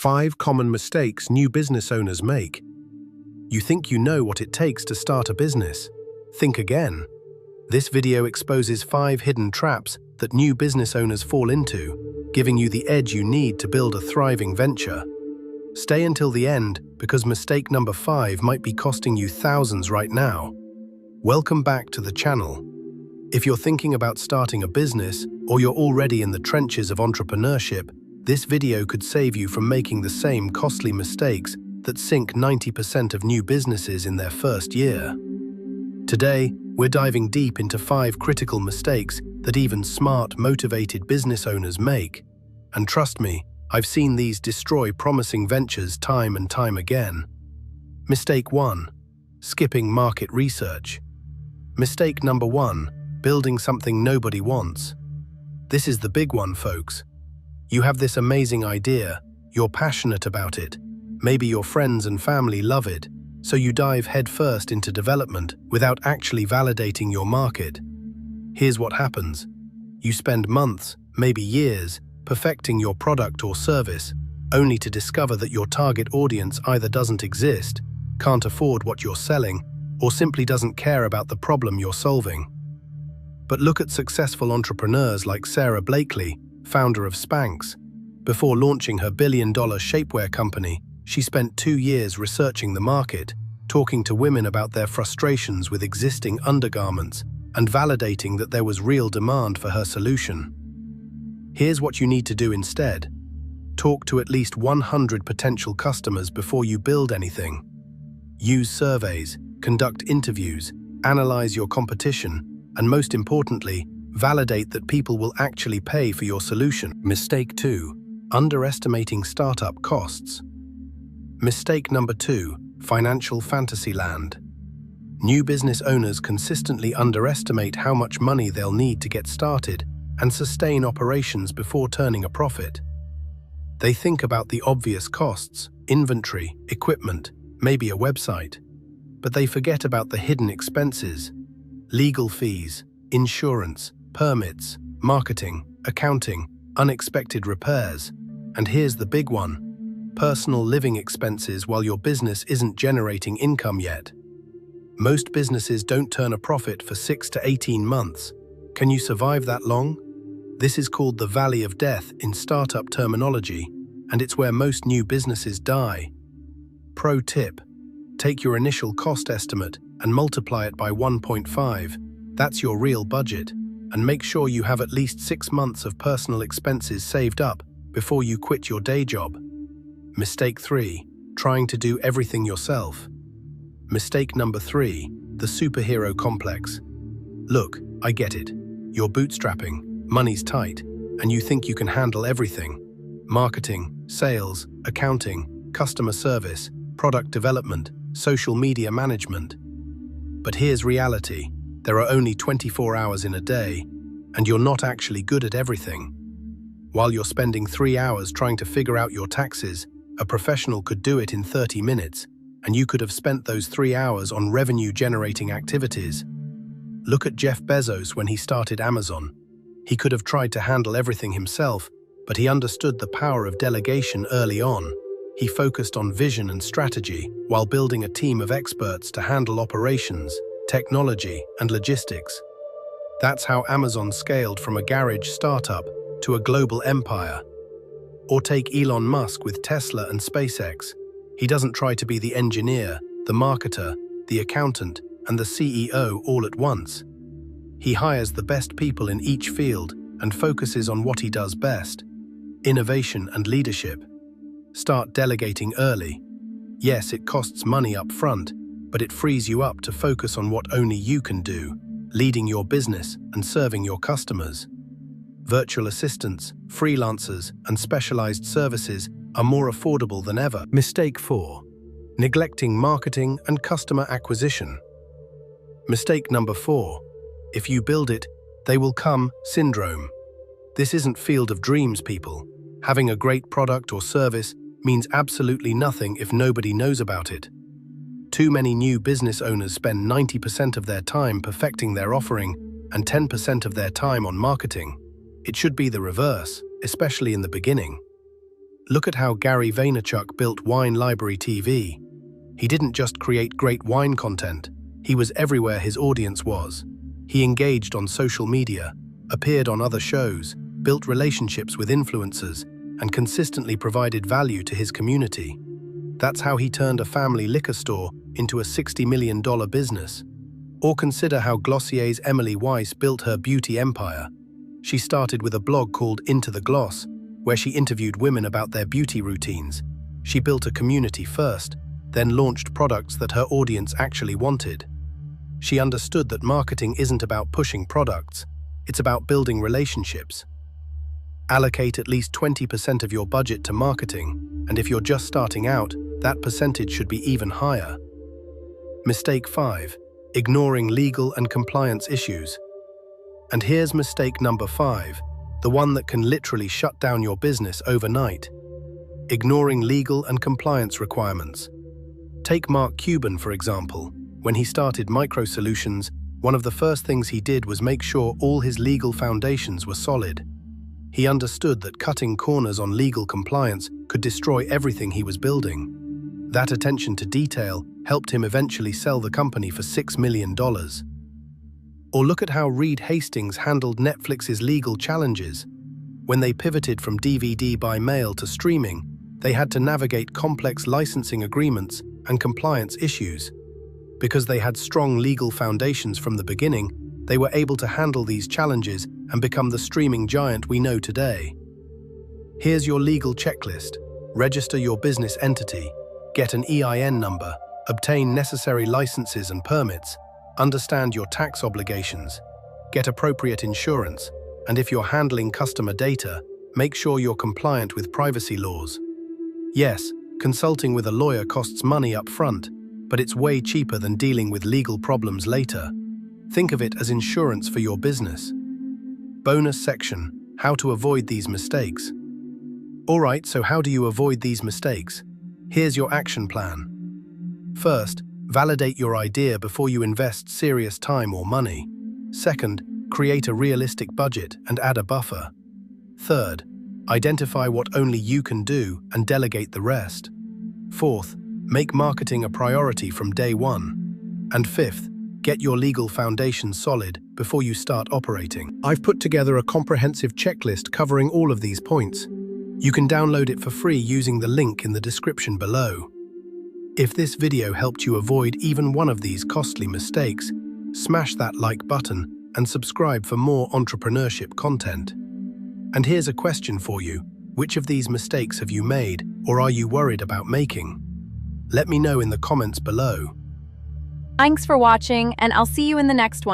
5 common mistakes new business owners make. You think you know what it takes to start a business? Think again. This video exposes 5 hidden traps that new business owners fall into, giving you the edge you need to build a thriving venture. Stay until the end because mistake number 5 might be costing you thousands right now. Welcome back to the channel. If you're thinking about starting a business or you're already in the trenches of entrepreneurship, this video could save you from making the same costly mistakes that sink 90% of new businesses in their first year. Today, we're diving deep into 5 critical mistakes that even smart, motivated business owners make. And trust me, I've seen these destroy promising ventures time and time again. Mistake 1. Skipping market research. Mistake number 1. Building something nobody wants. This is the big one, folks. You have this amazing idea, you're passionate about it, maybe your friends and family love it, so you dive headfirst into development without actually validating your market. Here's what happens. You spend months, maybe years, perfecting your product or service, only to discover that your target audience either doesn't exist, can't afford what you're selling, or simply doesn't care about the problem you're solving. But look at successful entrepreneurs like Sara Blakely, founder of Spanx. Before launching her billion-dollar shapewear company, she spent 2 years researching the market, talking to women about their frustrations with existing undergarments, and validating that there was real demand for her solution. Here's what you need to do instead. Talk to at least 100 potential customers before you build anything. Use surveys, conduct interviews, analyze your competition, and most importantly, validate that people will actually pay for your solution. Mistake 2. Underestimating startup costs. Mistake number 2. Financial fantasy land. New business owners consistently underestimate how much money they'll need to get started and sustain operations before turning a profit. They think about the obvious costs, inventory, equipment, maybe a website, but they forget about the hidden expenses, legal fees, insurance, permits, marketing, accounting, unexpected repairs, and here's the big one: personal living expenses while your business isn't generating income yet. Most businesses don't turn a profit for 6 to 18 months. Can you survive that long? This is called the valley of death in startup terminology, and it's where most new businesses die. Pro tip: take your initial cost estimate and multiply it by 1.5. That's your real budget, and make sure you have at least 6 months of personal expenses saved up before you quit your day job. Mistake 3. Trying to do everything yourself. Mistake number 3. The superhero complex. Look, I get it. You're bootstrapping, money's tight, and you think you can handle everything. Marketing, sales, accounting, customer service, product development, social media management. But here's reality. There are only 24 hours in a day, and you're not actually good at everything. While you're spending 3 hours trying to figure out your taxes, a professional could do it in 30 minutes, and you could have spent those 3 hours on revenue-generating activities. Look at Jeff Bezos when he started Amazon. He could have tried to handle everything himself, but he understood the power of delegation early on. He focused on vision and strategy while building a team of experts to handle operations, technology, and logistics. That's how Amazon scaled from a garage startup to a global empire. Or take Elon Musk with Tesla and SpaceX. He doesn't try to be the engineer, the marketer, the accountant, and the CEO all at once. He hires the best people in each field and focuses on what he does best: innovation and leadership. Start delegating early. Yes, it costs money up front, but it frees you up to focus on what only you can do, leading your business and serving your customers. Virtual assistants, freelancers, and specialized services are more affordable than ever. Mistake 4. Neglecting marketing and customer acquisition. Mistake number 4. If you build it, they will come syndrome. This isn't field of dreams, people. Having a great product or service means absolutely nothing if nobody knows about it. Too many new business owners spend 90% of their time perfecting their offering and 10% of their time on marketing. It should be the reverse, especially in the beginning. Look at how Gary Vaynerchuk built Wine Library TV. He didn't just create great wine content, he was everywhere his audience was. He engaged on social media, appeared on other shows, built relationships with influencers, and consistently provided value to his community. That's how he turned a family liquor store into a $60 million business. Or consider how Glossier's Emily Weiss built her beauty empire. She started with a blog called Into the Gloss, where she interviewed women about their beauty routines. She built a community first, then launched products that her audience actually wanted. She understood that marketing isn't about pushing products, it's about building relationships. Allocate at least 20% of your budget to marketing, and if you're just starting out, that percentage should be even higher. Mistake 5. Ignoring legal and compliance issues. And here's mistake number 5, the one that can literally shut down your business overnight. Ignoring legal and compliance requirements. Take Mark Cuban, for example. When he started Micro Solutions, one of the first things he did was make sure all his legal foundations were solid. He understood that cutting corners on legal compliance could destroy everything he was building. That attention to detail helped him eventually sell the company for $6 million. Or look at how Reed Hastings handled Netflix's legal challenges. When they pivoted from DVD by mail to streaming, they had to navigate complex licensing agreements and compliance issues. Because they had strong legal foundations from the beginning, they were able to handle these challenges and become the streaming giant we know today. Here's your legal checklist. Register your business entity, get an EIN number, obtain necessary licenses and permits, understand your tax obligations, get appropriate insurance, and if you're handling customer data, make sure you're compliant with privacy laws. Yes, consulting with a lawyer costs money up front, but it's way cheaper than dealing with legal problems later. Think of it as insurance for your business. Bonus section: how to avoid these mistakes. Alright, so how do you avoid these mistakes? Here's your action plan. First, validate your idea before you invest serious time or money. Second, create a realistic budget and add a buffer. Third, identify what only you can do and delegate the rest. Fourth, make marketing a priority from day one. And fifth, get your legal foundation solid before you start operating. I've put together a comprehensive checklist covering all of these points. You can download it for free using the link in the description below. If this video helped you avoid even one of these costly mistakes, smash that like button and subscribe for more entrepreneurship content. And here's a question for you. Which of these mistakes have you made or are you worried about making? Let me know in the comments below. Thanks for watching, and I'll see you in the next one.